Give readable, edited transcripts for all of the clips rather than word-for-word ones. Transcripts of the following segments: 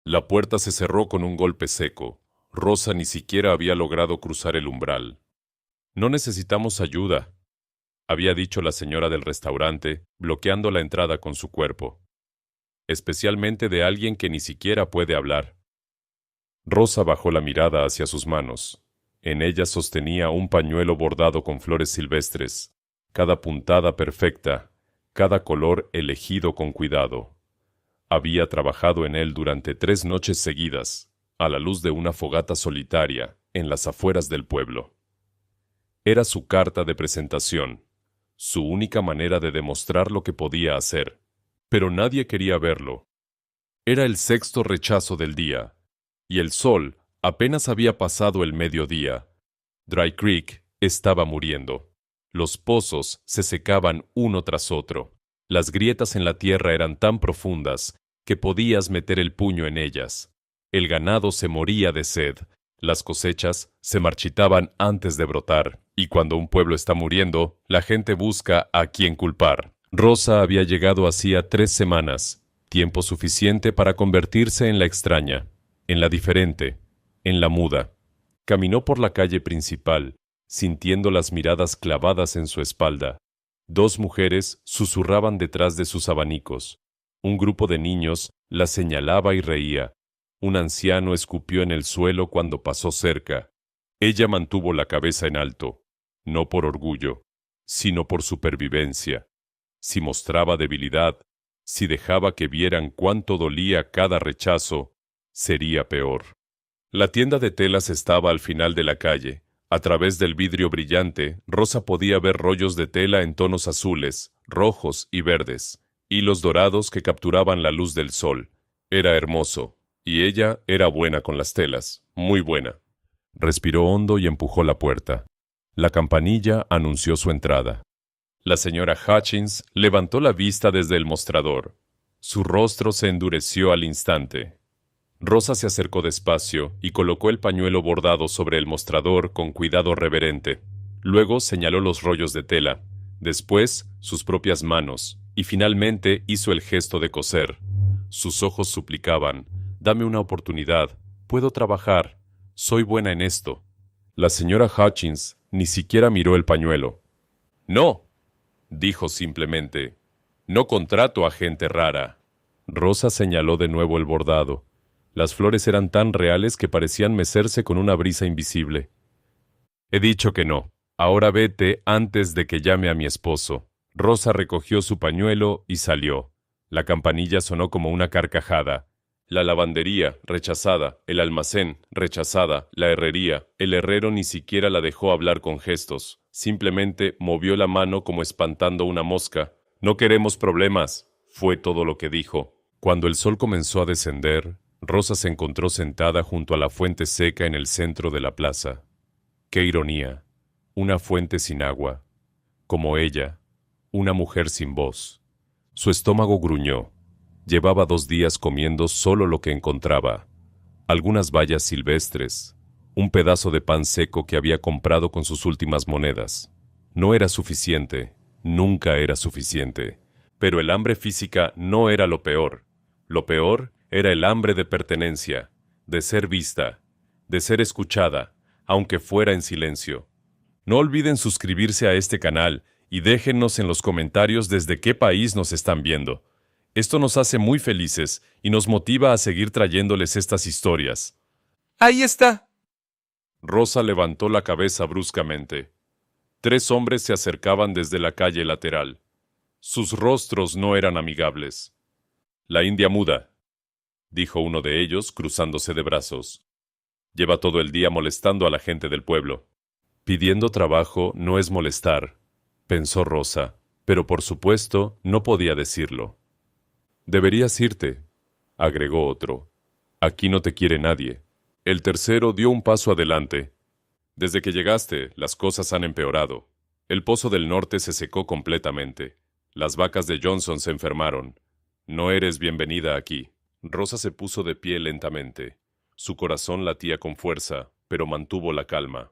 La puerta se cerró con un golpe seco. Rosa ni siquiera había logrado cruzar el umbral. No necesitamos ayuda, había dicho la señora del restaurante, bloqueando la entrada con su cuerpo. Especialmente de alguien que ni siquiera puede hablar. Rosa bajó la mirada hacia sus manos. En ellas sostenía un pañuelo bordado con flores silvestres, cada puntada perfecta, cada color elegido con cuidado. Había trabajado en él durante 3 noches seguidas, a la luz de una fogata solitaria, en las afueras del pueblo. Era su carta de presentación, su única manera de demostrar lo que podía hacer. Pero nadie quería verlo. Era el 6º rechazo del día, y el sol apenas había pasado el mediodía. Dry Creek estaba muriendo. Los pozos se secaban uno tras otro. Las grietas en la tierra eran tan profundas que podías meter el puño en ellas. El ganado se moría de sed. Las cosechas se marchitaban antes de brotar. Y cuando un pueblo está muriendo, la gente busca a quién culpar. Rosa había llegado hacía 3 semanas, tiempo suficiente para convertirse en la extraña, en la diferente, en la muda. Caminó por la calle principal, sintiendo las miradas clavadas en su espalda. 2 mujeres susurraban detrás de sus abanicos. Un grupo de niños la señalaba y reía. Un anciano escupió en el suelo cuando pasó cerca. Ella mantuvo la cabeza en alto, no por orgullo, sino por supervivencia. Si mostraba debilidad, si dejaba que vieran cuánto dolía cada rechazo, sería peor. La tienda de telas estaba al final de la calle. A través del vidrio brillante, Rosa podía ver rollos de tela en tonos azules, rojos y verdes, hilos dorados que capturaban la luz del sol. Era hermoso, y ella era buena con las telas, muy buena. Respiró hondo y empujó la puerta. La campanilla anunció su entrada. La señora Hutchins levantó la vista desde el mostrador. Su rostro se endureció al instante. Rosa se acercó despacio y colocó el pañuelo bordado sobre el mostrador con cuidado reverente. Luego señaló los rollos de tela, después sus propias manos, y finalmente hizo el gesto de coser. Sus ojos suplicaban: «Dame una oportunidad, puedo trabajar, soy buena en esto». La señora Hutchins ni siquiera miró el pañuelo. «No», dijo simplemente, «no contrato a gente rara». Rosa señaló de nuevo el bordado. Las flores eran tan reales que parecían mecerse con una brisa invisible. «He dicho que no. Ahora vete antes de que llame a mi esposo». Rosa recogió su pañuelo y salió. La campanilla sonó como una carcajada. La lavandería, rechazada; el almacén, rechazada; la herrería. El herrero ni siquiera la dejó hablar con gestos. Simplemente movió la mano como espantando una mosca. «No queremos problemas», fue todo lo que dijo. Cuando el sol comenzó a descender, Rosa se encontró sentada junto a la fuente seca en el centro de la plaza. ¡Qué ironía! Una fuente sin agua. Como ella, una mujer sin voz. Su estómago gruñó. Llevaba 2 días comiendo solo lo que encontraba. Algunas bayas silvestres, un pedazo de pan seco que había comprado con sus últimas monedas. No era suficiente, nunca era suficiente. Pero el hambre física no era lo peor. Lo peor era el hambre de pertenencia, de ser vista, de ser escuchada, aunque fuera en silencio. No olviden suscribirse a este canal y déjennos en los comentarios desde qué país nos están viendo. Esto nos hace muy felices y nos motiva a seguir trayéndoles estas historias. ¡Ahí está! Rosa levantó la cabeza bruscamente. 3 hombres se acercaban desde la calle lateral. Sus rostros no eran amigables. «La India muda», dijo uno de ellos, cruzándose de brazos. «Lleva todo el día molestando a la gente del pueblo». Pidiendo trabajo no es molestar, pensó Rosa, pero por supuesto no podía decirlo. «Deberías irte», agregó otro. «Aquí no te quiere nadie». El tercero dio un paso adelante. «Desde que llegaste, las cosas han empeorado. El pozo del norte se secó completamente. Las vacas de Johnson se enfermaron. No eres bienvenida aquí». Rosa se puso de pie lentamente. Su corazón latía con fuerza, pero mantuvo la calma.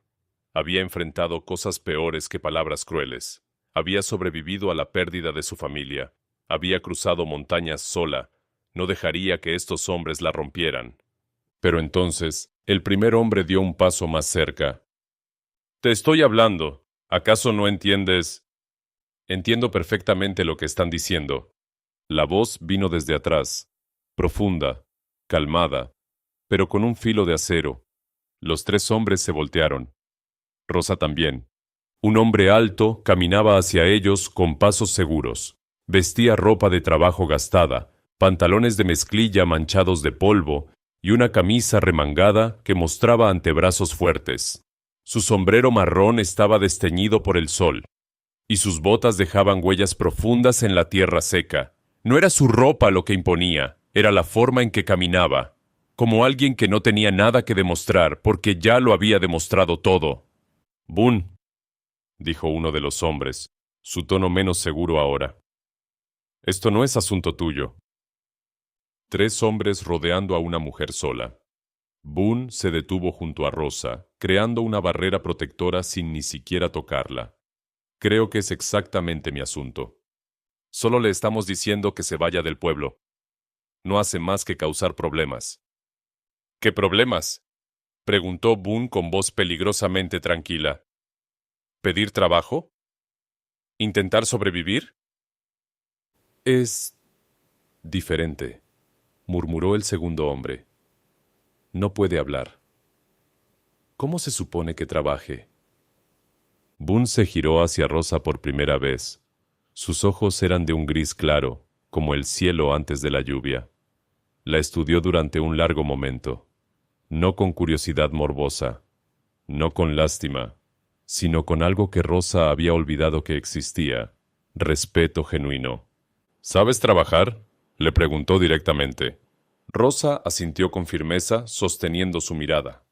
Había enfrentado cosas peores que palabras crueles. Había sobrevivido a la pérdida de su familia. Había cruzado montañas sola. no dejaría que estos hombres la rompieran. Pero entonces, el primer hombre dio un paso más cerca. «Te estoy hablando. ¿Acaso no entiendes?» «Entiendo perfectamente lo que están diciendo». La voz vino desde atrás, profunda, calmada, pero con un filo de acero. Los tres hombres se voltearon. Rosa también. Un hombre alto caminaba hacia ellos con pasos seguros. Vestía ropa de trabajo gastada, pantalones de mezclilla manchados de polvo y una camisa remangada que mostraba antebrazos fuertes. Su sombrero marrón estaba desteñido por el sol, y sus botas dejaban huellas profundas en la tierra seca. No era su ropa lo que imponía, era la forma en que caminaba, como alguien que no tenía nada que demostrar porque ya lo había demostrado todo. «Boone», dijo uno de los hombres, su tono menos seguro ahora. «Esto no es asunto tuyo». Tres hombres rodeando a una mujer sola. Boone se detuvo junto a Rosa, creando una barrera protectora sin ni siquiera tocarla. «Creo que es exactamente mi asunto. Solo le estamos diciendo que se vaya del pueblo. No hace más que causar problemas». «¿Qué problemas?», preguntó Boone con voz peligrosamente tranquila. «¿Pedir trabajo? ¿Intentar sobrevivir?» «Es diferente», murmuró el segundo hombre. «No puede hablar. ¿Cómo se supone que trabaje?» Boone se giró hacia Rosa por primera vez. Sus ojos eran de un gris claro, como el cielo antes de la lluvia. La estudió durante un largo momento, no con curiosidad morbosa, no con lástima, sino con algo que Rosa había olvidado que existía: respeto genuino. «¿Sabes trabajar?», le preguntó directamente. Rosa asintió con firmeza, sosteniendo su mirada.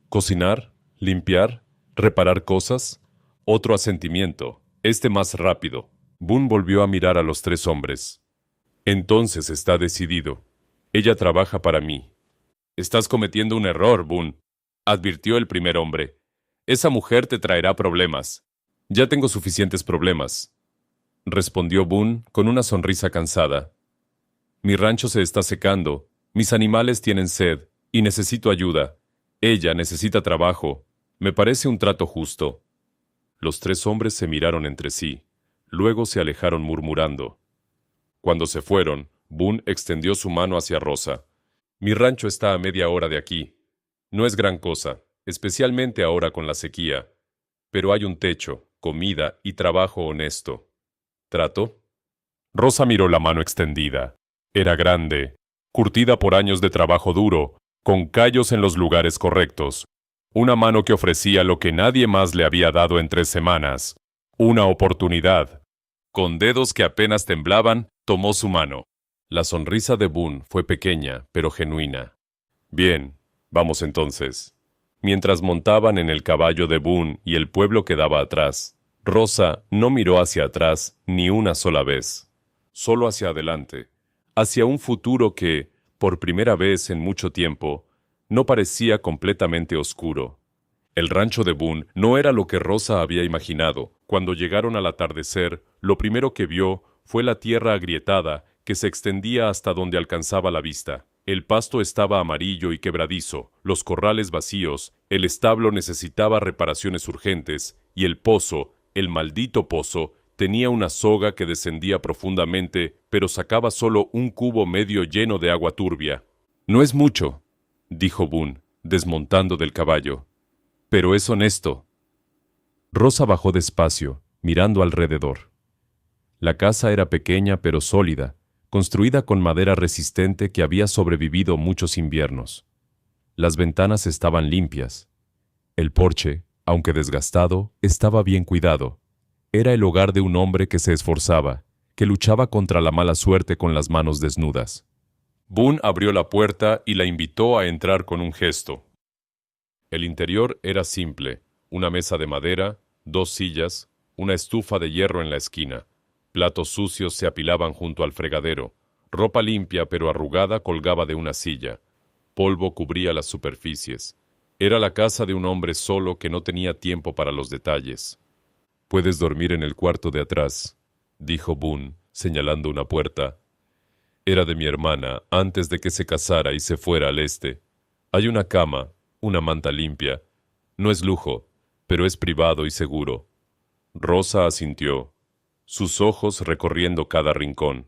«¿Cocinar? ¿Limpiar? ¿Reparar cosas?». Otro asentimiento, este más rápido. Boone volvió a mirar a los tres hombres. «Entonces está decidido. Ella trabaja para mí». «Estás cometiendo un error, Boone», advirtió el primer hombre. «Esa mujer te traerá problemas». «Ya tengo suficientes problemas», respondió Boone con una sonrisa cansada. «Mi rancho se está secando, mis animales tienen sed, y necesito ayuda. Ella necesita trabajo. Me parece un trato justo». Los tres hombres se miraron entre sí, luego se alejaron murmurando. Cuando se fueron, Boone extendió su mano hacia Rosa. «Mi rancho está a media hora de aquí. No es gran cosa, especialmente ahora con la sequía, pero hay un techo, comida y trabajo honesto». «¿Trato?». Rosa miró la mano extendida. Era grande, curtida por años de trabajo duro, con callos en los lugares correctos. Una mano que ofrecía lo que nadie más le había dado en 3 semanas. Una oportunidad. Con dedos que apenas temblaban, tomó su mano. La sonrisa de Boone fue pequeña, pero genuina. «Bien, vamos entonces». Mientras montaban en el caballo de Boone y el pueblo quedaba atrás, Rosa no miró hacia atrás ni una sola vez. Solo hacia adelante, hacia un futuro que, por primera vez en mucho tiempo, no parecía completamente oscuro. El rancho de Boone no era lo que Rosa había imaginado. Cuando llegaron al atardecer, lo primero que vio fue la tierra agrietada que se extendía hasta donde alcanzaba la vista. El pasto estaba amarillo y quebradizo, los corrales vacíos, el establo necesitaba reparaciones urgentes, y el pozo, el maldito pozo, tenía una soga que descendía profundamente, pero sacaba solo un cubo medio lleno de agua turbia. «No es mucho», dijo Boone, desmontando del caballo, «pero es honesto». Rosa bajó despacio, mirando alrededor. La casa era pequeña pero sólida, construida con madera resistente que había sobrevivido muchos inviernos. Las ventanas estaban limpias. El porche, aunque desgastado, estaba bien cuidado. Era el hogar de un hombre que se esforzaba, que luchaba contra la mala suerte con las manos desnudas. Boone abrió la puerta y la invitó a entrar con un gesto. El interior era simple: una mesa de madera, 2 sillas, una estufa de hierro en la esquina. Platos sucios se apilaban junto al fregadero. Ropa limpia pero arrugada colgaba de una silla. Polvo cubría las superficies. Era la casa de un hombre solo que no tenía tiempo para los detalles. «Puedes dormir en el cuarto de atrás», dijo Boone, señalando una puerta. Era de mi hermana antes de que se casara y se fuera al este. Hay una cama, una manta limpia. No es lujo, pero es privado y seguro. Rosa asintió, sus ojos recorriendo cada rincón.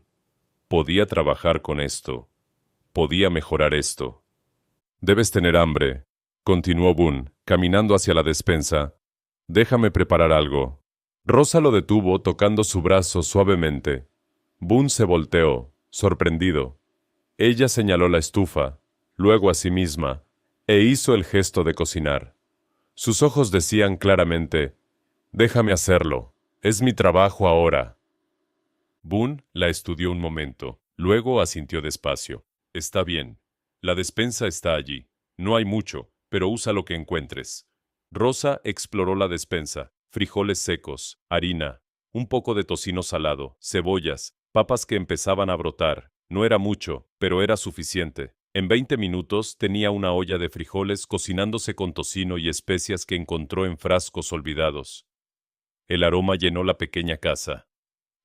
Podía trabajar con esto. Podía mejorar esto. Debes tener hambre, continuó Boone, caminando hacia la despensa. Déjame preparar algo. Rosa lo detuvo tocando su brazo suavemente. Boone se volteó, sorprendido. Ella señaló la estufa, luego a sí misma, e hizo el gesto de cocinar. Sus ojos decían claramente, «Déjame hacerlo. Es mi trabajo ahora». Boone la estudió un momento, luego asintió despacio. «Está bien. La despensa está allí. No hay mucho, pero usa lo que encuentres». Rosa exploró la despensa. Frijoles secos, harina, un poco de tocino salado, cebollas, papas que empezaban a brotar. No era mucho, pero era suficiente. En 20 minutos tenía una olla de frijoles cocinándose con tocino y especias que encontró en frascos olvidados. El aroma llenó la pequeña casa.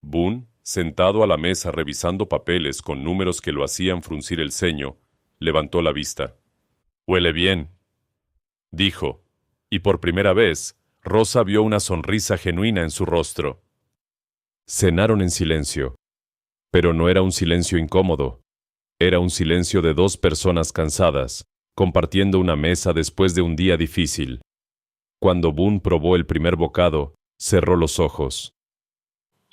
Boone, sentado a la mesa revisando papeles con números que lo hacían fruncir el ceño, levantó la vista. «Huele bien», dijo, y por primera vez, Rosa vio una sonrisa genuina en su rostro. Cenaron en silencio, pero no era un silencio incómodo. Era un silencio de dos personas cansadas, compartiendo una mesa después de un día difícil. Cuando Boone probó el primer bocado, cerró los ojos.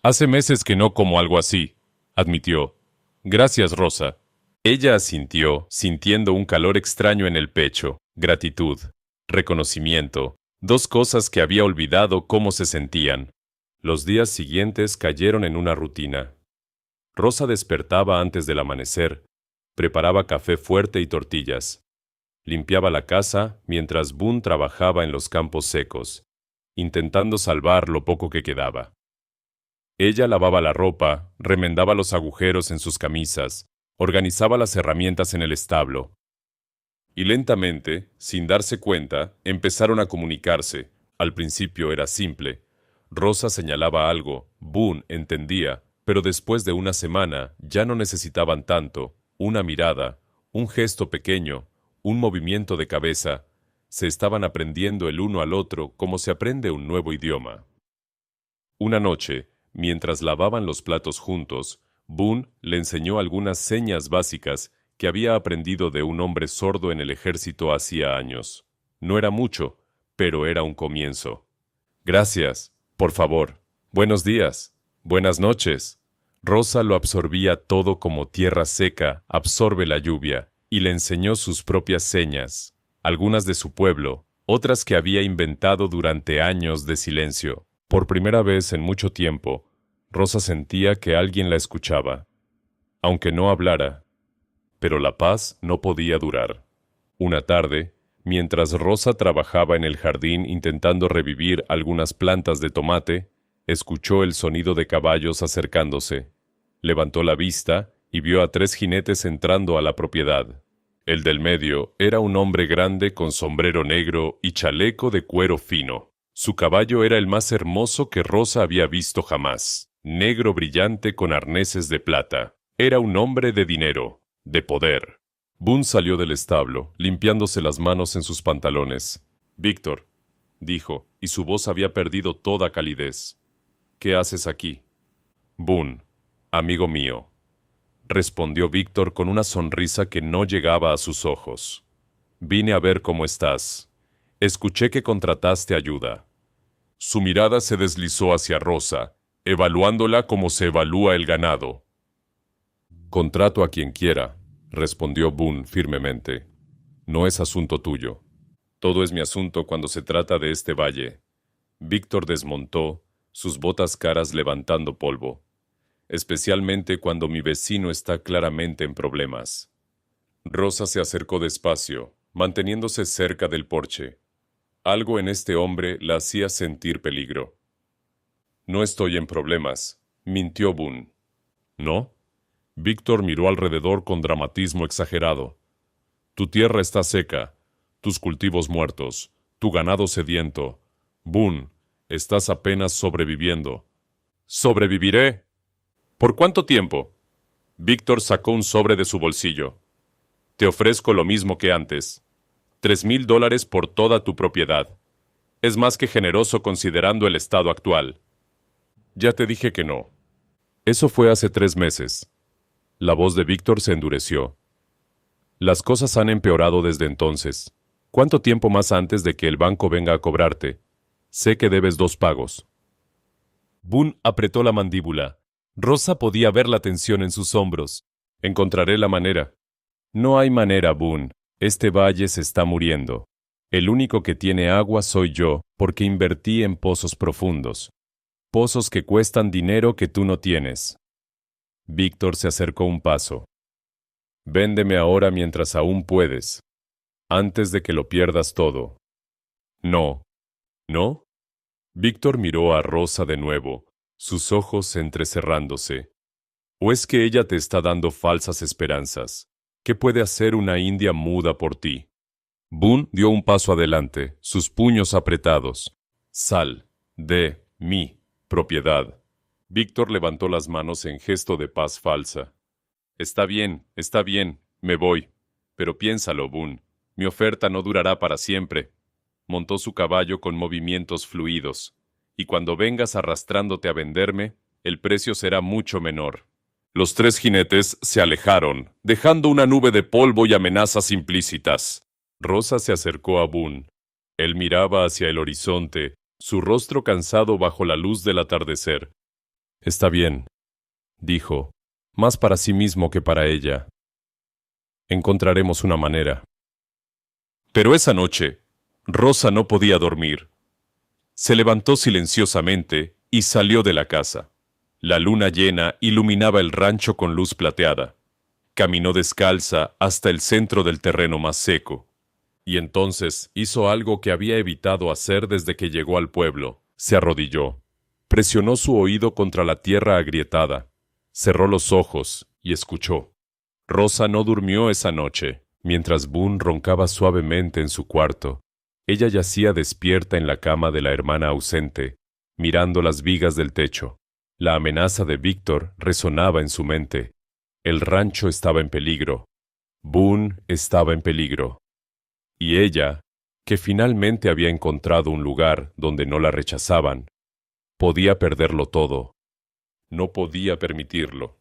«Hace meses que no como algo así», admitió. «Gracias, Rosa». Ella asintió, sintiendo un calor extraño en el pecho, gratitud, reconocimiento, dos cosas que había olvidado cómo se sentían. Los días siguientes cayeron en una rutina. Rosa despertaba antes del amanecer, preparaba café fuerte y tortillas. Limpiaba la casa mientras Boone trabajaba en los campos secos, intentando salvar lo poco que quedaba. Ella lavaba la ropa, remendaba los agujeros en sus camisas, organizaba las herramientas en el establo. Y lentamente, sin darse cuenta, empezaron a comunicarse. Al principio era simple. Rosa señalaba algo, Boone entendía, pero después de una semana ya no necesitaban tanto. Una mirada, un gesto pequeño, un movimiento de cabeza. Se estaban aprendiendo el uno al otro como se aprende un nuevo idioma. Una noche, mientras lavaban los platos juntos, Boone le enseñó algunas señas básicas que había aprendido de un hombre sordo en el ejército hacía años. No era mucho, pero era un comienzo. «Gracias, por favor. Buenos días. Buenas noches». Rosa lo absorbía todo como tierra seca absorbe la lluvia, y le enseñó sus propias señas, algunas de su pueblo, otras que había inventado durante años de silencio. Por primera vez en mucho tiempo, Rosa sentía que alguien la escuchaba, aunque no hablara. Pero la paz no podía durar. Una tarde, mientras Rosa trabajaba en el jardín intentando revivir algunas plantas de tomate, escuchó el sonido de caballos acercándose. Levantó la vista y vio a 3 jinetes entrando a la propiedad. El del medio era un hombre grande con sombrero negro y chaleco de cuero fino. Su caballo era el más hermoso que Rosa había visto jamás, negro brillante con arneses de plata. Era un hombre de dinero, de poder. Boone salió del establo, limpiándose las manos en sus pantalones. «Víctor», dijo, y su voz había perdido toda calidez. «¿Qué haces aquí?» «Boone, amigo mío», respondió Víctor con una sonrisa que no llegaba a sus ojos. «Vine a ver cómo estás. Escuché que contrataste ayuda». Su mirada se deslizó hacia Rosa, evaluándola como se evalúa el ganado. «Contrato a quien quiera», respondió Boone firmemente. «No es asunto tuyo. Todo es mi asunto cuando se trata de este valle». Víctor desmontó, sus botas caras levantando polvo. «Especialmente cuando mi vecino está claramente en problemas». Rosa se acercó despacio, manteniéndose cerca del porche. Algo en este hombre la hacía sentir peligro. «No estoy en problemas», mintió Boone. «¿No?» Víctor miró alrededor con dramatismo exagerado. «Tu tierra está seca, tus cultivos muertos, tu ganado sediento. Boone, estás apenas sobreviviendo». «¿Sobreviviré? ¿Por cuánto tiempo?» Víctor sacó un sobre de su bolsillo. Te ofrezco lo mismo que antes. $3,000 por toda tu propiedad. Es más que generoso considerando el estado actual. Ya te dije que no. Eso fue hace 3 meses. La voz de Víctor se endureció. Las cosas han empeorado desde entonces. ¿Cuánto tiempo más antes de que el banco venga a cobrarte? Sé que debes 2 pagos. Boone apretó la mandíbula. Rosa podía ver la tensión en sus hombros. Encontraré la manera. No hay manera, Boone. Este valle se está muriendo. El único que tiene agua soy yo, porque invertí en pozos profundos. Pozos que cuestan dinero que tú no tienes. Víctor se acercó un paso. Véndeme ahora mientras aún puedes, antes de que lo pierdas todo. No. ¿No? Víctor miró a Rosa de nuevo, sus ojos entrecerrándose. ¿O es que ella te está dando falsas esperanzas? ¿Qué puede hacer una india muda por ti? Boone dio un paso adelante, sus puños apretados. Sal de mi propiedad. Víctor levantó las manos en gesto de paz falsa. Está bien, me voy. Pero piénsalo, Boone. Mi oferta no durará para siempre. Montó su caballo con movimientos fluidos. Y cuando vengas arrastrándote a venderme, el precio será mucho menor. Los 3 jinetes se alejaron, dejando una nube de polvo y amenazas implícitas. Rosa se acercó a Boone. Él miraba hacia el horizonte, su rostro cansado bajo la luz del atardecer. Está bien, dijo, más para sí mismo que para ella. Encontraremos una manera. Pero esa noche, Rosa no podía dormir. Se levantó silenciosamente y salió de la casa. La luna llena iluminaba el rancho con luz plateada. Caminó descalza hasta el centro del terreno más seco. Y entonces hizo algo que había evitado hacer desde que llegó al pueblo. Se arrodilló. Presionó su oído contra la tierra agrietada. Cerró los ojos y escuchó. Rosa no durmió esa noche. Mientras Boone roncaba suavemente en su cuarto, ella yacía despierta en la cama de la hermana ausente, mirando las vigas del techo. La amenaza de Víctor resonaba en su mente. El rancho estaba en peligro. Boone estaba en peligro. Y ella, que finalmente había encontrado un lugar donde no la rechazaban, podía perderlo todo. No podía permitirlo.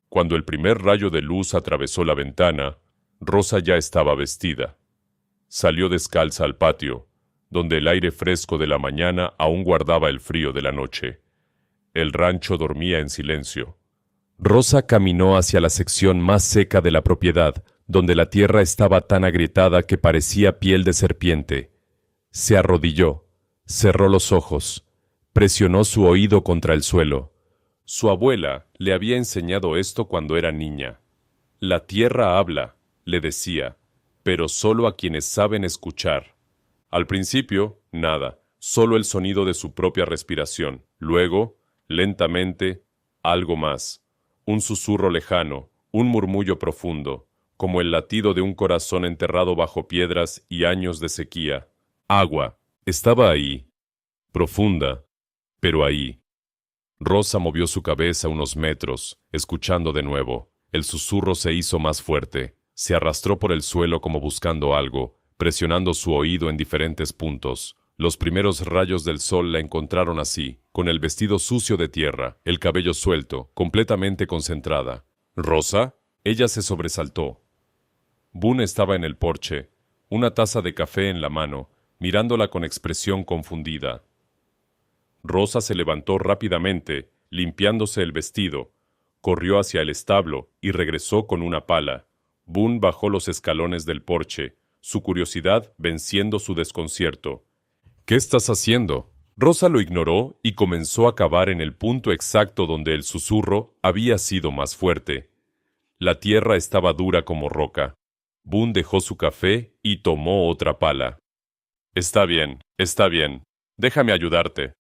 Cuando el primer rayo de luz atravesó la ventana, Rosa ya estaba vestida. Salió descalza al patio, donde el aire fresco de la mañana aún guardaba el frío de la noche. El rancho dormía en silencio. Rosa caminó hacia la sección más seca de la propiedad, donde la tierra estaba tan agrietada que parecía piel de serpiente. Se arrodilló, cerró los ojos, presionó su oído contra el suelo. Su abuela le había enseñado esto cuando era niña. La tierra habla, le decía, pero solo a quienes saben escuchar. Al principio, nada, solo el sonido de su propia respiración. Luego, lentamente, algo más. Un susurro lejano, un murmullo profundo, como el latido de un corazón enterrado bajo piedras y años de sequía. Agua. Estaba ahí. Profunda, pero ahí. Rosa movió su cabeza unos metros, escuchando de nuevo. El susurro se hizo más fuerte. Se arrastró por el suelo como buscando algo, presionando su oído en diferentes puntos. Los primeros rayos del sol la encontraron así, con el vestido sucio de tierra, el cabello suelto, completamente concentrada. ¿Rosa? Ella se sobresaltó. Boone estaba en el porche, una taza de café en la mano, mirándola con expresión confundida. Rosa se levantó rápidamente, limpiándose el vestido, corrió hacia el establo y regresó con una pala. Boone bajó los escalones del porche, su curiosidad venciendo su desconcierto. ¿Qué estás haciendo? Rosa lo ignoró y comenzó a cavar en el punto exacto donde el susurro había sido más fuerte. La tierra estaba dura como roca. Boone dejó su café y tomó otra pala. Está bien, déjame ayudarte.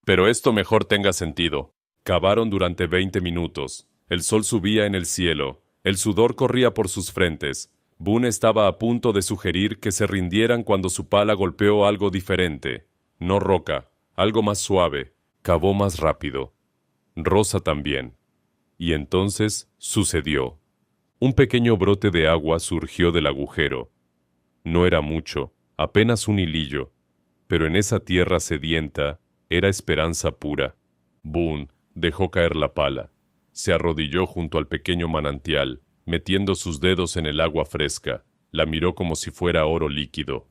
Pero esto mejor tenga sentido. Cavaron durante 20 minutos. El sol subía en el cielo. El sudor corría por sus frentes. Boone estaba a punto de sugerir que se rindieran cuando su pala golpeó algo diferente. No roca, algo más suave. Cavó más rápido. Rosa también. Y entonces sucedió. Un pequeño brote de agua surgió del agujero. No era mucho, apenas un hilillo, pero en esa tierra sedienta era esperanza pura. Boone dejó caer la pala. Se arrodilló junto al pequeño manantial, metiendo sus dedos en el agua fresca. La miró como si fuera oro líquido.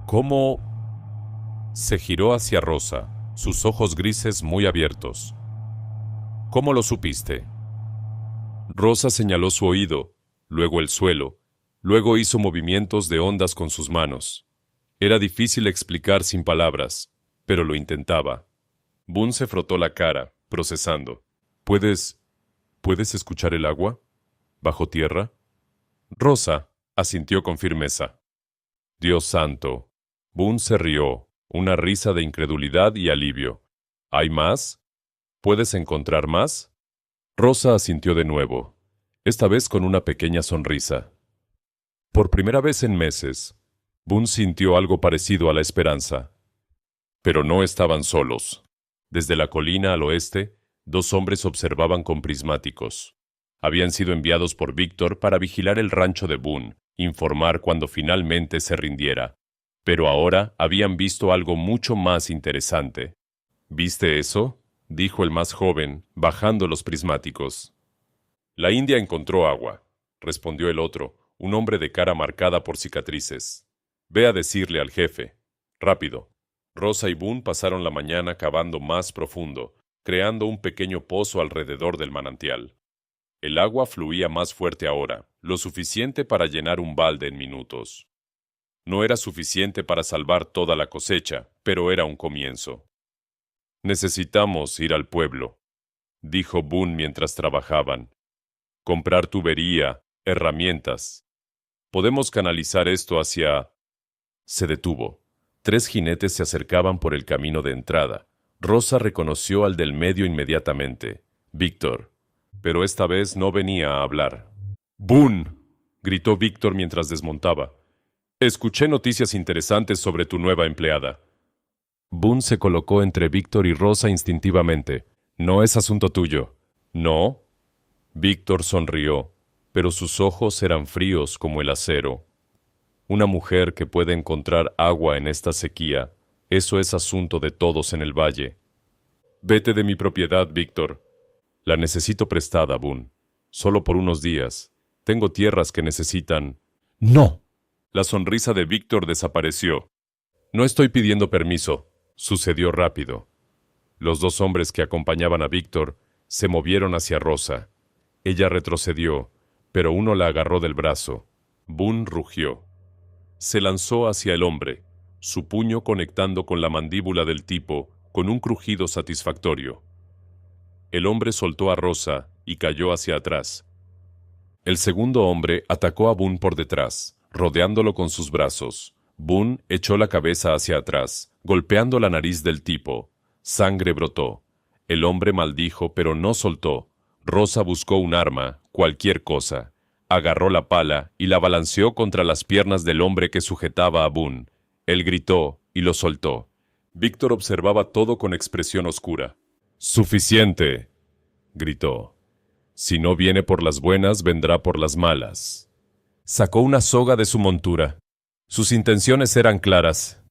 ¿Cómo? Se giró hacia Rosa, sus ojos grises muy abiertos. ¿Cómo lo supiste? Rosa señaló su oído, luego el suelo, luego hizo movimientos de ondas con sus manos. Era difícil explicar sin palabras, pero lo intentaba. Boone se frotó la cara, procesando. ¿Puedes escuchar el agua? ¿Bajo tierra? Rosa asintió con firmeza. Dios santo. Boone se rió, una risa de incredulidad y alivio. ¿Hay más? ¿Puedes encontrar más? Rosa asintió de nuevo, esta vez con una pequeña sonrisa. Por primera vez en meses, Boone sintió algo parecido a la esperanza. Pero no estaban solos. Desde la colina al oeste, dos hombres observaban con prismáticos. Habían sido enviados por Víctor para vigilar el rancho de Boone, informar cuando finalmente se rindiera. Pero ahora habían visto algo mucho más interesante. ¿Viste eso?, dijo el más joven, bajando los prismáticos. La India encontró agua, respondió el otro, un hombre de cara marcada por cicatrices. Ve a decirle al jefe. Rápido. Rosa y Boone pasaron la mañana cavando más profundo, creando un pequeño pozo alrededor del manantial. El agua fluía más fuerte ahora, lo suficiente para llenar un balde en minutos. No era suficiente para salvar toda la cosecha, pero era un comienzo. Necesitamos ir al pueblo, dijo Boone mientras trabajaban. Comprar tubería, herramientas. Podemos canalizar esto hacia... Se detuvo. 3 jinetes se acercaban por el camino de entrada. Rosa reconoció al del medio inmediatamente, Víctor, pero esta vez no venía a hablar. ¡Boone!, gritó Víctor mientras desmontaba. Escuché noticias interesantes sobre tu nueva empleada. Boone se colocó entre Víctor y Rosa instintivamente. No es asunto tuyo. ¿No? Víctor sonrió, pero sus ojos eran fríos como el acero. Una mujer que puede encontrar agua en esta sequía, eso es asunto de todos en el valle. Vete de mi propiedad, Víctor. La necesito prestada, Boone. Solo por unos días. Tengo tierras que necesitan... ¡No! La sonrisa de Víctor desapareció. No estoy pidiendo permiso. Sucedió rápido. Los 2 hombres que acompañaban a Víctor se movieron hacia Rosa. Ella retrocedió, pero uno la agarró del brazo. Boone rugió. Se lanzó hacia el hombre, su puño conectando con la mandíbula del tipo con un crujido satisfactorio. El hombre soltó a Rosa y cayó hacia atrás. El segundo hombre atacó a Boone por detrás, rodeándolo con sus brazos. Boone echó la cabeza hacia atrás, golpeando la nariz del tipo. Sangre brotó. El hombre maldijo, pero no soltó. Rosa buscó un arma, cualquier cosa. Agarró la pala y la balanceó contra las piernas del hombre que sujetaba a Boone. Él gritó y lo soltó. Víctor observaba todo con expresión oscura. «¡Suficiente!», gritó. «Si no viene por las buenas, vendrá por las malas». Sacó una soga de su montura. Sus intenciones eran claras.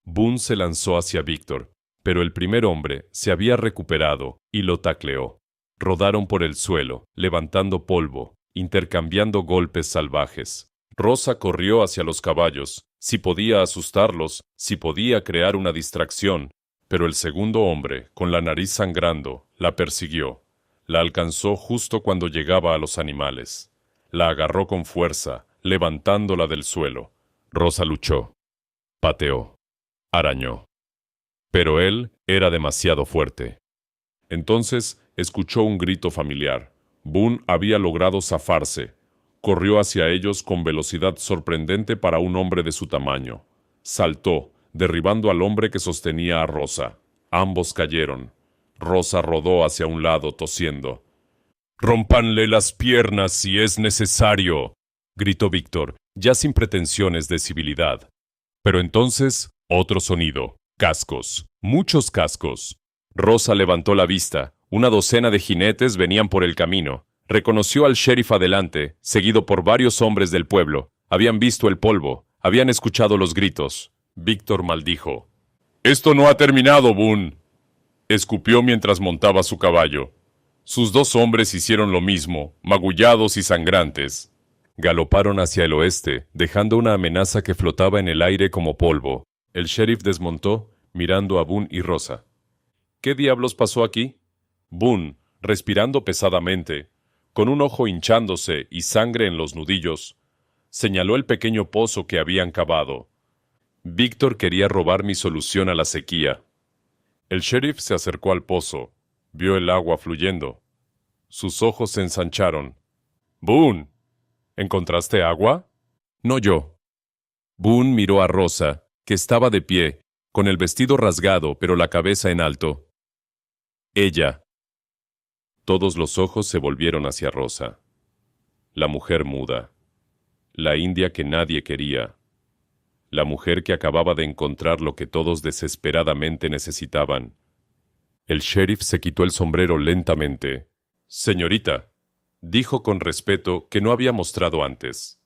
Boone se lanzó hacia Víctor, pero el primer hombre se había recuperado y lo tacleó. Rodaron por el suelo, levantando polvo, intercambiando golpes salvajes. Rosa corrió hacia los caballos, si podía asustarlos, si podía crear una distracción, pero el segundo hombre, con la nariz sangrando, la persiguió. La alcanzó justo cuando llegaba a los animales. La agarró con fuerza, levantándola del suelo. Rosa luchó, pateó, arañó. Pero él era demasiado fuerte. Entonces escuchó un grito familiar. Boone había logrado zafarse. Corrió hacia ellos con velocidad sorprendente para un hombre de su tamaño. Saltó, derribando al hombre que sostenía a Rosa. Ambos cayeron. Rosa rodó hacia un lado, tosiendo. «¡Rómpanle las piernas si es necesario!», gritó Víctor, ya sin pretensiones de civilidad. Pero entonces, otro sonido. Cascos. Muchos cascos. Rosa levantó la vista. Una docena de jinetes venían por el camino. Reconoció al sheriff adelante, seguido por varios hombres del pueblo. Habían visto el polvo, habían escuchado los gritos. Víctor maldijo. «Esto no ha terminado, Boone», escupió mientras montaba su caballo. Sus dos hombres hicieron lo mismo, magullados y sangrantes. Galoparon hacia el oeste, dejando una amenaza que flotaba en el aire como polvo. El sheriff desmontó, mirando a Boone y Rosa. «¿Qué diablos pasó aquí?» Boone, respirando pesadamente, con un ojo hinchándose y sangre en los nudillos, señaló el pequeño pozo que habían cavado. «Víctor quería robar mi solución a la sequía». El sheriff se acercó al pozo. Vio el agua fluyendo. Sus ojos se ensancharon. «Boone, ¿encontraste agua?» «No yo». Boone miró a Rosa, que estaba de pie, con el vestido rasgado pero la cabeza en alto. «Ella». Todos los ojos se volvieron hacia Rosa. La mujer muda. La india que nadie quería. La mujer que acababa de encontrar lo que todos desesperadamente necesitaban. El sheriff se quitó el sombrero lentamente. «Señorita», dijo con respeto que no había mostrado antes.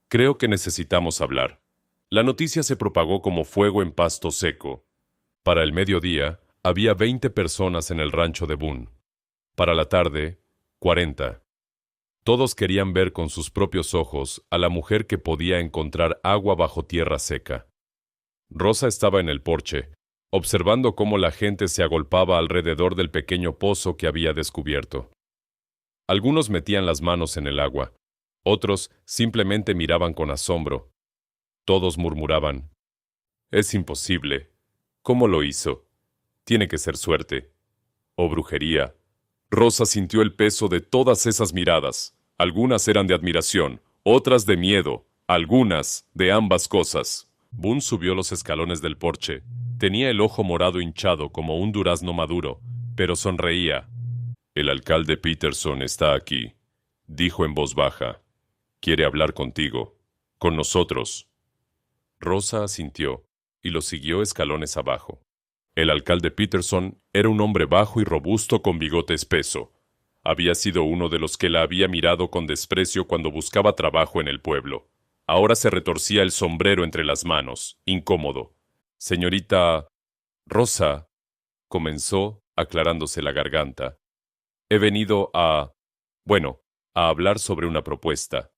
«Creo que necesitamos hablar». La noticia se propagó como fuego en pasto seco. Para el mediodía, había 20 personas en el rancho de Boone. Para la tarde, 40. Todos querían ver con sus propios ojos a la mujer que podía encontrar agua bajo tierra seca. Rosa estaba en el porche, observando cómo la gente se agolpaba alrededor del pequeño pozo que había descubierto. Algunos metían las manos en el agua, otros simplemente miraban con asombro. Todos murmuraban: «Es imposible. ¿Cómo lo hizo? Tiene que ser suerte. O brujería». Rosa sintió el peso de todas esas miradas. Algunas eran de admiración, otras de miedo, algunas de ambas cosas. Boone subió los escalones del porche. Tenía el ojo morado hinchado como un durazno maduro, pero sonreía. «El alcalde Peterson está aquí», dijo en voz baja. «Quiere hablar contigo. Con nosotros». Rosa asintió y lo siguió escalones abajo. El alcalde Peterson era un hombre bajo y robusto con bigote espeso. Había sido uno de los que la había mirado con desprecio cuando buscaba trabajo en el pueblo. Ahora se retorcía el sombrero entre las manos, incómodo. «Señorita Rosa», comenzó, aclarándose la garganta. «He venido a hablar sobre una propuesta».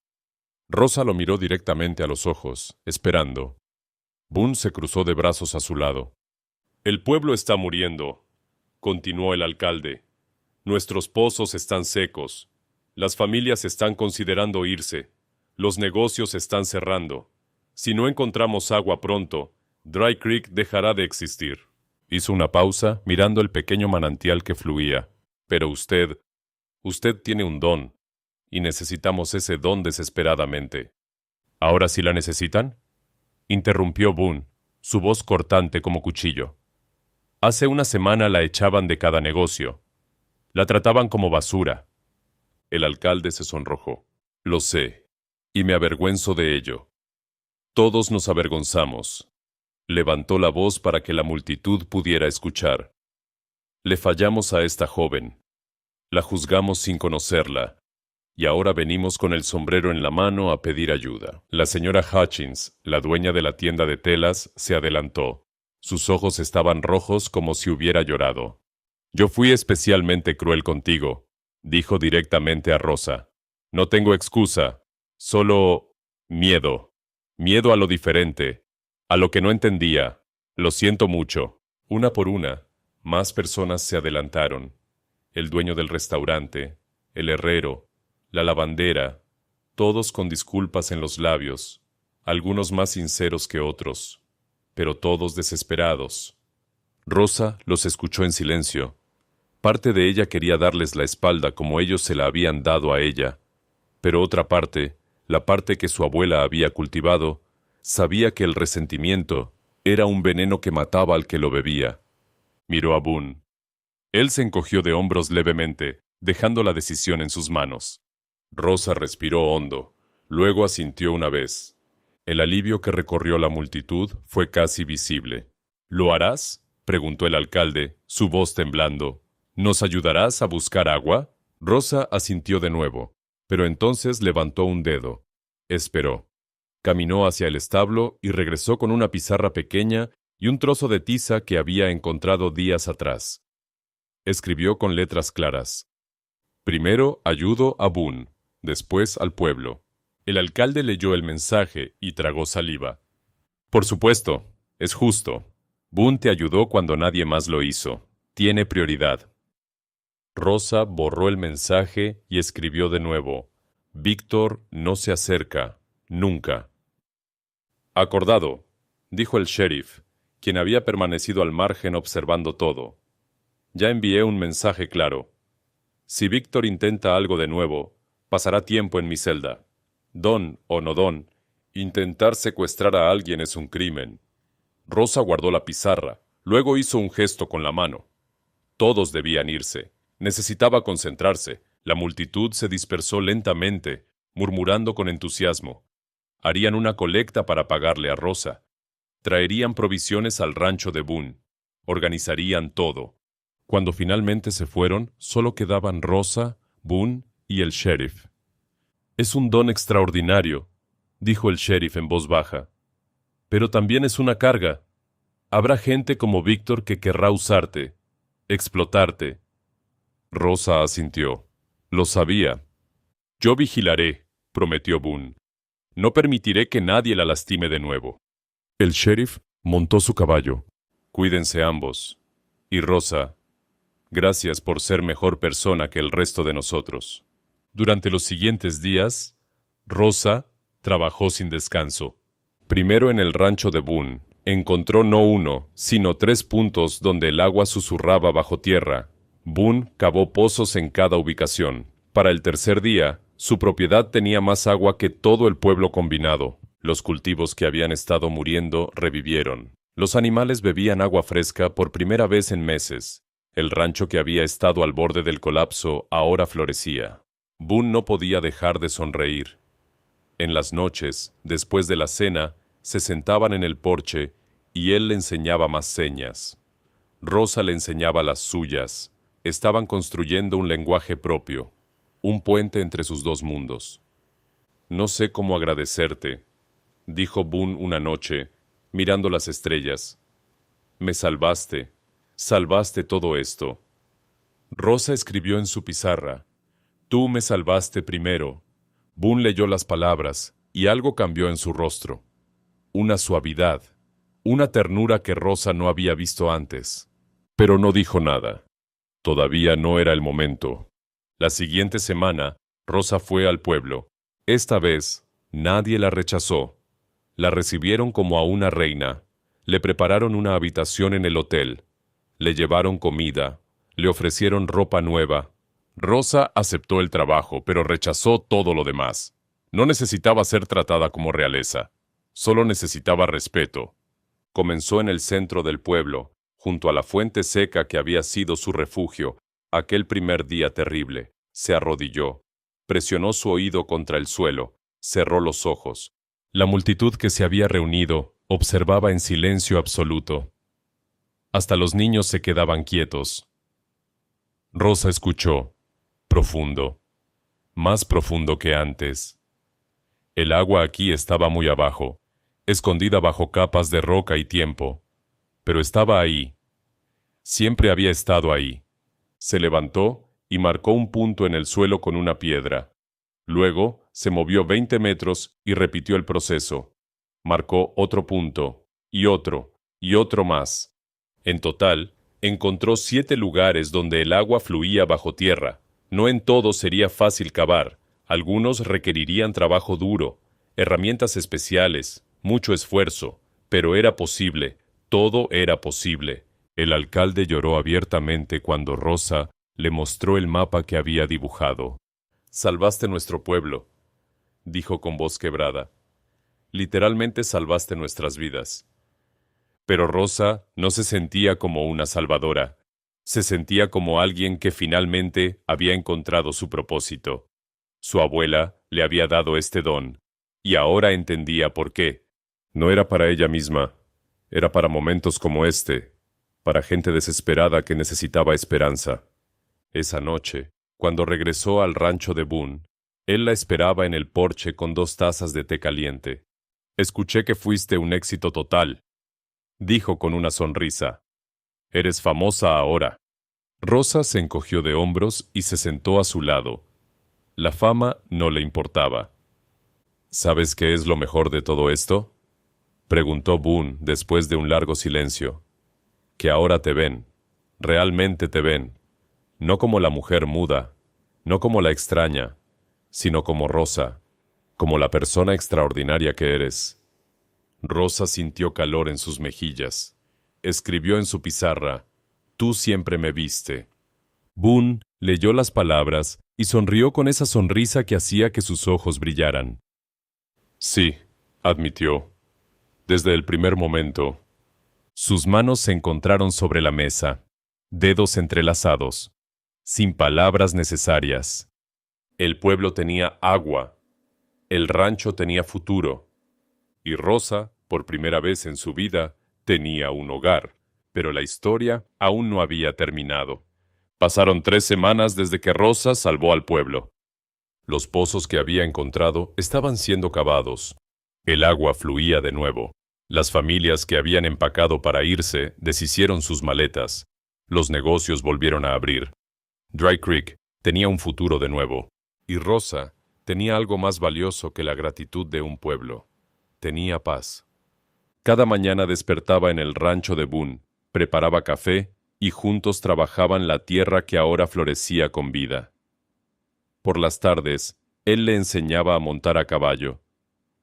Rosa lo miró directamente a los ojos, esperando. Boone se cruzó de brazos a su lado. «El pueblo está muriendo», continuó el alcalde. «Nuestros pozos están secos. Las familias están considerando irse. Los negocios están cerrando. Si no encontramos agua pronto, Dry Creek dejará de existir». Hizo una pausa, mirando el pequeño manantial que fluía. «Pero usted tiene un don, y necesitamos ese don desesperadamente». «¿Ahora sí la necesitan?», interrumpió Boone, su voz cortante como cuchillo. «Hace una semana la echaban de cada negocio. La trataban como basura». El alcalde se sonrojó. «Lo sé, y me avergüenzo de ello. Todos nos avergonzamos». Levantó la voz para que la multitud pudiera escuchar. «Le fallamos a esta joven. La juzgamos sin conocerla. Y ahora venimos con el sombrero en la mano a pedir ayuda». La señora Hutchins, la dueña de la tienda de telas, se adelantó. Sus ojos estaban rojos como si hubiera llorado. «Yo fui especialmente cruel contigo», dijo directamente a Rosa. «No tengo excusa, solo miedo. Miedo a lo diferente, a lo que no entendía. Lo siento mucho». Una por una, más personas se adelantaron. El dueño del restaurante, el herrero, la lavandera, todos con disculpas en los labios, algunos más sinceros que otros, pero todos desesperados. Rosa los escuchó en silencio. Parte de ella quería darles la espalda como ellos se la habían dado a ella, pero otra parte, la parte que su abuela había cultivado, sabía que el resentimiento era un veneno que mataba al que lo bebía. Miró a Boone. Él se encogió de hombros levemente, dejando la decisión en sus manos. Rosa respiró hondo, luego asintió una vez. El alivio que recorrió la multitud fue casi visible. «¿Lo harás?», preguntó el alcalde, su voz temblando. «¿Nos ayudarás a buscar agua?» Rosa asintió de nuevo, pero entonces levantó un dedo. Esperó. Caminó hacia el establo y regresó con una pizarra pequeña y un trozo de tiza que había encontrado días atrás. Escribió con letras claras. Primero ayudo a Boone, después al pueblo. El alcalde leyó el mensaje y tragó saliva. Por supuesto, es justo. Boone te ayudó cuando nadie más lo hizo. Tiene prioridad. Rosa borró el mensaje y escribió de nuevo. Víctor no se acerca, nunca. Acordado, dijo el sheriff, quien había permanecido al margen observando todo. Ya envié un mensaje claro. Si Víctor intenta algo de nuevo, pasará tiempo en mi celda. Don o no don, intentar secuestrar a alguien es un crimen. Rosa guardó la pizarra, luego hizo un gesto con la mano. Todos debían irse. Necesitaba concentrarse. La multitud se dispersó lentamente, murmurando con entusiasmo. Harían una colecta para pagarle a Rosa. Traerían provisiones al rancho de Boone. Organizarían todo. Cuando finalmente se fueron, solo quedaban Rosa, Boone y el sheriff. Es un don extraordinario, dijo el sheriff en voz baja. Pero también es una carga. Habrá gente como Víctor que querrá usarte, explotarte. Rosa asintió. Lo sabía. Yo vigilaré, prometió Boone. No permitiré que nadie la lastime de nuevo. El sheriff montó su caballo. Cuídense ambos. Y Rosa, gracias por ser mejor persona que el resto de nosotros. Durante los siguientes días, Rosa trabajó sin descanso. Primero en el rancho de Boone, encontró no uno, sino 3 puntos donde el agua susurraba bajo tierra. Boone cavó pozos en cada ubicación. Para el tercer día, su propiedad tenía más agua que todo el pueblo combinado. Los cultivos que habían estado muriendo revivieron. Los animales bebían agua fresca por primera vez en meses. El rancho que había estado al borde del colapso ahora florecía. Boone no podía dejar de sonreír. En las noches, después de la cena, se sentaban en el porche y él le enseñaba más señas. Rosa le enseñaba las suyas. Estaban construyendo un lenguaje propio, un puente entre sus dos mundos. No sé cómo agradecerte, dijo Boone una noche, mirando las estrellas. Me salvaste, salvaste todo esto. Rosa escribió en su pizarra. Tú me salvaste primero. Boone leyó las palabras y algo cambió en su rostro. Una suavidad, una ternura que Rosa no había visto antes. Pero no dijo nada. Todavía no era el momento. La siguiente semana, Rosa fue al pueblo. Esta vez, nadie la rechazó. La recibieron como a una reina. Le prepararon una habitación en el hotel. Le llevaron comida. Le ofrecieron ropa nueva. Rosa aceptó el trabajo, pero rechazó todo lo demás. No necesitaba ser tratada como realeza. Solo necesitaba respeto. Comenzó en el centro del pueblo, junto a la fuente seca que había sido su refugio, aquel primer día terrible. Se arrodilló. Presionó su oído contra el suelo. Cerró los ojos. La multitud que se había reunido observaba en silencio absoluto. Hasta los niños se quedaban quietos. Rosa escuchó. Profundo. Más profundo que antes. El agua aquí estaba muy abajo, escondida bajo capas de roca y tiempo. Pero estaba ahí. Siempre había estado ahí. Se levantó y marcó un punto en el suelo con una piedra. Luego se movió 20 metros y repitió el proceso. Marcó otro punto, y otro más. En total, encontró 7 lugares donde el agua fluía bajo tierra. No en todos sería fácil cavar. Algunos requerirían trabajo duro, herramientas especiales, mucho esfuerzo. Pero era posible, todo era posible. El alcalde lloró abiertamente cuando Rosa le mostró el mapa que había dibujado. Salvaste nuestro pueblo, dijo con voz quebrada. Literalmente salvaste nuestras vidas. Pero Rosa no se sentía como una salvadora. Se sentía como alguien que finalmente había encontrado su propósito. Su abuela le había dado este don, y ahora entendía por qué. No era para ella misma, era para momentos como este, para gente desesperada que necesitaba esperanza. Esa noche, Cuando regresó al rancho de Boone, él la esperaba en el porche con 2 tazas de té caliente. «Escuché que fuiste un éxito total», dijo con una sonrisa. «Eres famosa ahora». Rosa se encogió de hombros y se sentó a su lado. La fama no le importaba. «¿Sabes qué es lo mejor de todo esto?», preguntó Boone después de un largo silencio. «Que ahora te ven, realmente te ven, no como la mujer muda, no como la extraña, sino como Rosa, como la persona extraordinaria que eres». Rosa sintió calor en sus mejillas. Escribió en su pizarra: «Tú siempre me viste». Boone leyó las palabras y sonrió con esa sonrisa que hacía que sus ojos brillaran. «Sí», admitió, «desde el primer momento». Sus manos se encontraron sobre la mesa, dedos entrelazados, sin palabras necesarias. El pueblo tenía agua, el rancho tenía futuro, y Rosa, por primera vez en su vida, tenía un hogar. Pero la historia aún no había terminado. Pasaron 3 semanas desde que Rosa salvó al pueblo. Los pozos que había encontrado estaban siendo cavados. El agua fluía de nuevo. Las familias que habían empacado para irse deshicieron sus maletas. Los negocios volvieron a abrir. Dry Creek tenía un futuro de nuevo. Y Rosa tenía algo más valioso que la gratitud de un pueblo. Tenía paz. Cada mañana despertaba en el rancho de Boone, preparaba café y juntos trabajaban la tierra que ahora florecía con vida. Por las tardes, él le enseñaba a montar a caballo.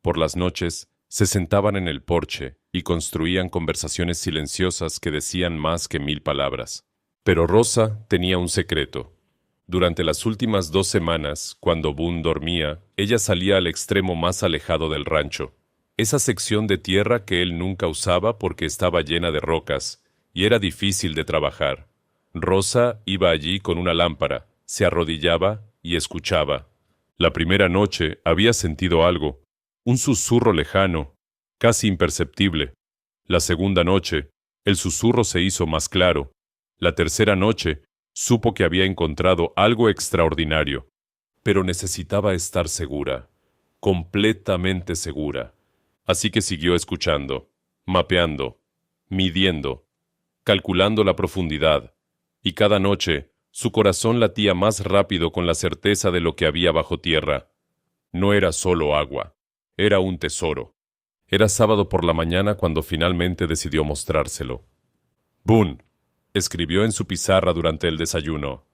Por las noches, se sentaban en el porche y construían conversaciones silenciosas que decían más que 1000 palabras. Pero Rosa tenía un secreto. Durante las últimas 2 semanas, cuando Boone dormía, ella salía al extremo más alejado del rancho. Esa sección de tierra que él nunca usaba porque estaba llena de rocas y era difícil de trabajar. Rosa iba allí con una lámpara, se arrodillaba y escuchaba. La primera noche había sentido algo, un susurro lejano, casi imperceptible. La segunda noche, el susurro se hizo más claro. La tercera noche, supo que había encontrado algo extraordinario, pero necesitaba estar segura, completamente segura. Así que siguió escuchando, mapeando, midiendo, calculando la profundidad, y cada noche su corazón latía más rápido con la certeza de lo que había bajo tierra. No era solo agua, era un tesoro. Era sábado por la mañana cuando finalmente decidió mostrárselo. «Boone», escribió en su pizarra durante el desayuno,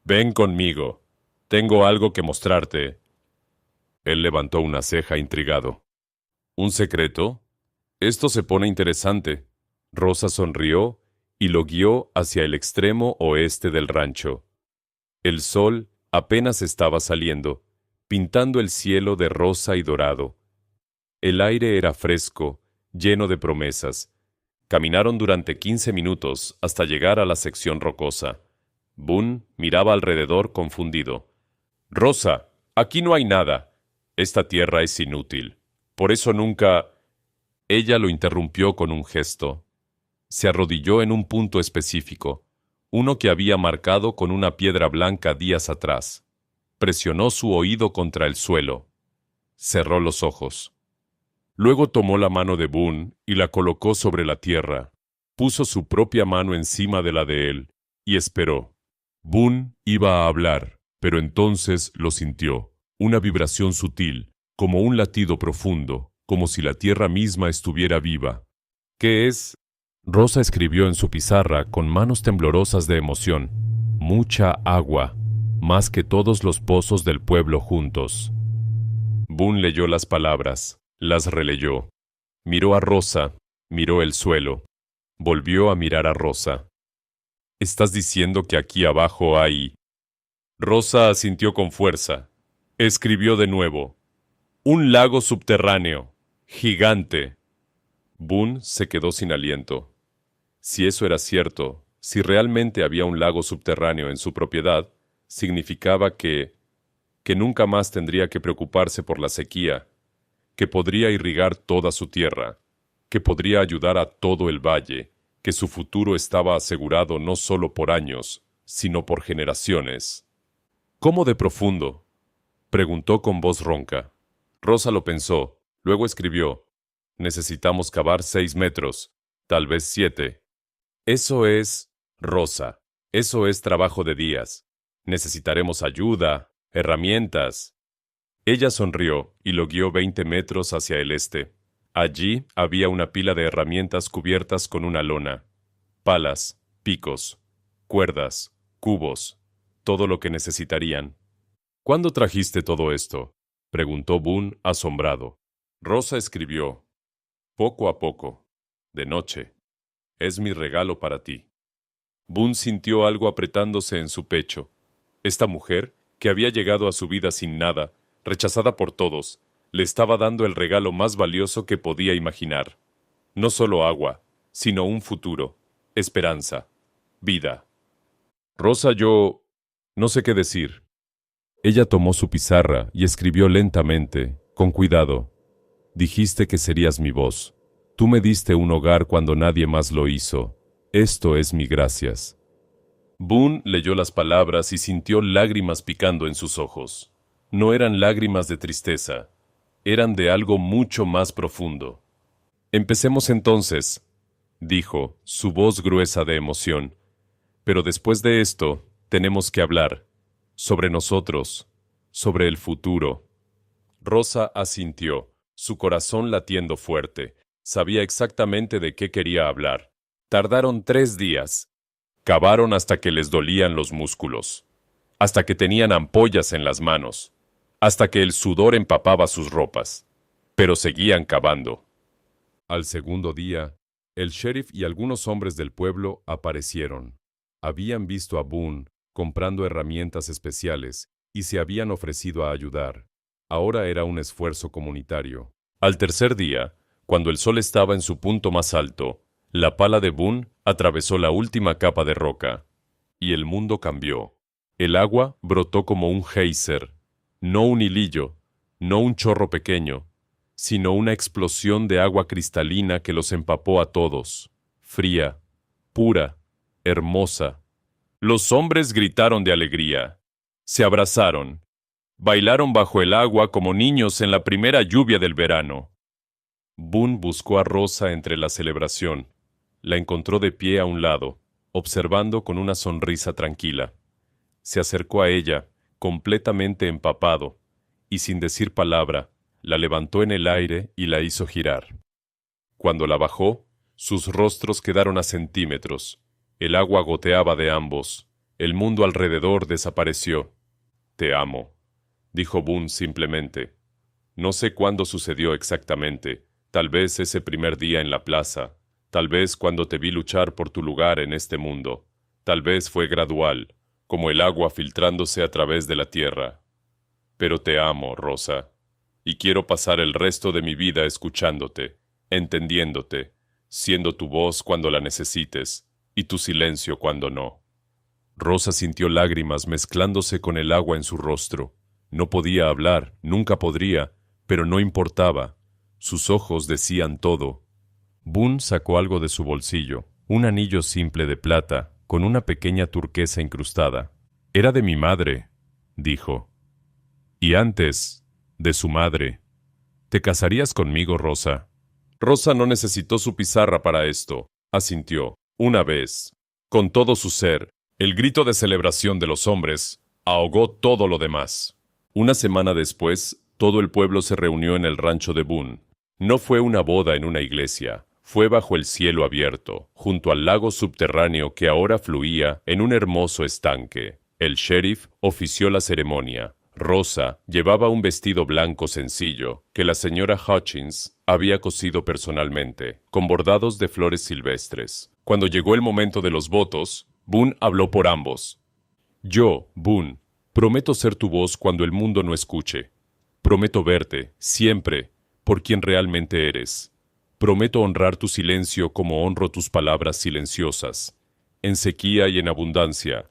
«ven conmigo, tengo algo que mostrarte». Él levantó una ceja intrigado. «¿Un secreto? Esto se pone interesante». Rosa sonrió y lo guió hacia el extremo oeste del rancho. El sol apenas estaba saliendo, pintando el cielo de rosa y dorado. El aire era fresco, lleno de promesas. Caminaron durante 15 minutos hasta llegar a la sección rocosa. Boone miraba alrededor confundido. «Rosa, aquí no hay nada. Esta tierra es inútil. Por eso nunca...» Ella lo interrumpió con un gesto. Se arrodilló en un punto específico, uno que había marcado con una piedra blanca días atrás. Presionó su oído contra el suelo. Cerró los ojos. Luego tomó la mano de Boone y la colocó sobre la tierra. Puso su propia mano encima de la de él y esperó. Boone iba a hablar, pero entonces lo sintió. Una vibración sutil, como un latido profundo, como si la tierra misma estuviera viva. «¿Qué es?», Rosa escribió en su pizarra con manos temblorosas de emoción. «Mucha agua, más que todos los pozos del pueblo juntos». Boone leyó las palabras, las releyó. Miró a Rosa, miró el suelo. Volvió a mirar a Rosa. «¿Estás diciendo que aquí abajo hay...?» Rosa asintió con fuerza. Escribió de nuevo. «Un lago subterráneo. Gigante». Boone se quedó sin aliento. Si eso era cierto, si realmente había un lago subterráneo en su propiedad, significaba que nunca más tendría que preocuparse por la sequía, que podría irrigar toda su tierra, que podría ayudar a todo el valle, que su futuro estaba asegurado no solo por años, sino por generaciones. ¿Cómo de profundo?, preguntó con voz ronca. Rosa lo pensó, luego escribió: necesitamos cavar 6 metros, tal vez 7. Eso es, Rosa, eso es trabajo de días. Necesitaremos ayuda, herramientas. Ella sonrió y lo guió 20 metros hacia el este. Allí había una pila de herramientas cubiertas con una lona. Palas, picos, cuerdas, cubos, todo lo que necesitarían. ¿Cuándo trajiste todo esto?, preguntó Boone, asombrado. Rosa escribió: poco a poco, de noche. Es mi regalo para ti. Boone sintió algo apretándose en su pecho. Esta mujer, que había llegado a su vida sin nada, rechazada por todos, le estaba dando el regalo más valioso que podía imaginar. No solo agua, sino un futuro, esperanza, vida. Rosa, yo no sé qué decir. Ella tomó su pizarra y escribió lentamente, con cuidado. Dijiste que serías mi voz. Tú me diste un hogar cuando nadie más lo hizo. Esto es mi gracias. Boone leyó las palabras y sintió lágrimas picando en sus ojos. No eran lágrimas de tristeza, eran de algo mucho más profundo. Empecemos entonces, dijo, su voz gruesa de emoción. Pero después de esto, tenemos que hablar. Sobre nosotros, sobre el futuro. Rosa asintió, su corazón latiendo fuerte. Sabía exactamente de qué quería hablar. Tardaron 3 días. Cavaron hasta que les dolían los músculos, hasta que tenían ampollas en las manos, hasta que el sudor empapaba sus ropas. Pero seguían cavando. Al segundo día, el sheriff y algunos hombres del pueblo aparecieron. Habían visto a Boone comprando herramientas especiales y se habían ofrecido a ayudar. Ahora era un esfuerzo comunitario. Al tercer día, cuando el sol estaba en su punto más alto, la pala de Boone atravesó la última capa de roca, y el mundo cambió. El agua brotó como un geyser, no un hilillo, no un chorro pequeño, sino una explosión de agua cristalina que los empapó a todos, fría, pura, hermosa. Los hombres gritaron de alegría, se abrazaron, bailaron bajo el agua como niños en la primera lluvia del verano. Boone buscó a Rosa entre la celebración. La encontró de pie a un lado, observando con una sonrisa tranquila. Se acercó a ella, completamente empapado, y sin decir palabra, la levantó en el aire y la hizo girar. Cuando la bajó, sus rostros quedaron a centímetros. El agua goteaba de ambos. El mundo alrededor desapareció. «Te amo», dijo Boone simplemente. No sé cuándo sucedió exactamente, tal vez ese primer día en la plaza, tal vez cuando te vi luchar por tu lugar en este mundo, tal vez fue gradual, como el agua filtrándose a través de la tierra. Pero te amo, Rosa, y quiero pasar el resto de mi vida escuchándote, entendiéndote, siendo tu voz cuando la necesites, y tu silencio cuando no. Rosa sintió lágrimas mezclándose con el agua en su rostro. No podía hablar, nunca podría, pero no importaba. Sus ojos decían todo. Boone sacó algo de su bolsillo, un anillo simple de plata, con una pequeña turquesa incrustada. «Era de mi madre», dijo. «Y antes, de su madre. ¿Te casarías conmigo, Rosa?» Rosa no necesitó su pizarra para esto. Asintió, una vez. Con todo su ser, el grito de celebración de los hombres ahogó todo lo demás. Una semana después, todo el pueblo se reunió en el rancho de Boone. No fue una boda en una iglesia, fue bajo el cielo abierto, junto al lago subterráneo que ahora fluía en un hermoso estanque. El sheriff ofició la ceremonia. Rosa llevaba un vestido blanco sencillo que la señora Hutchins había cosido personalmente, con bordados de flores silvestres. Cuando llegó el momento de los votos, Boone habló por ambos. «Yo, Boone, prometo ser tu voz cuando el mundo no escuche. Prometo verte, siempre, por quien realmente eres. Prometo honrar tu silencio como honro tus palabras silenciosas. En sequía y en abundancia,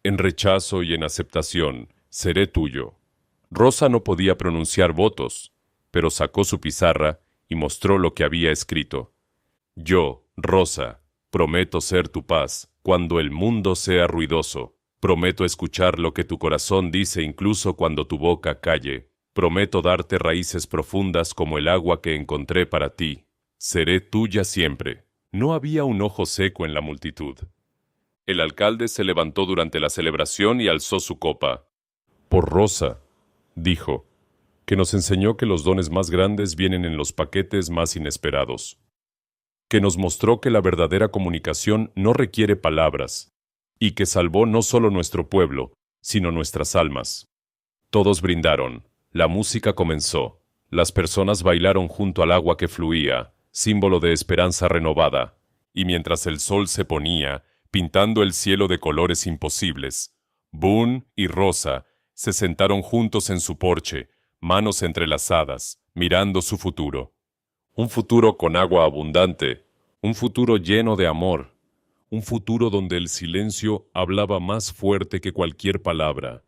en rechazo y en aceptación, seré tuyo». Rosa no podía pronunciar votos, pero sacó su pizarra y mostró lo que había escrito. «Yo, Rosa, prometo ser tu paz cuando el mundo sea ruidoso. Prometo escuchar lo que tu corazón dice incluso cuando tu boca calle. Prometo darte raíces profundas como el agua que encontré para ti. Seré tuya siempre. No había un ojo seco en la multitud. El alcalde se levantó durante la celebración y alzó su copa. Por Rosa, dijo, que nos enseñó que los dones más grandes vienen en los paquetes más inesperados. Que nos mostró que la verdadera comunicación no requiere palabras, y que salvó no solo nuestro pueblo, sino nuestras almas. Todos brindaron, la música comenzó, las personas bailaron junto al agua que fluía, símbolo de esperanza renovada, y mientras el sol se ponía, pintando el cielo de colores imposibles, Boone y Rosa se sentaron juntos en su porche, manos entrelazadas, mirando su futuro. Un futuro con agua abundante, un futuro lleno de amor, un futuro donde el silencio hablaba más fuerte que cualquier palabra,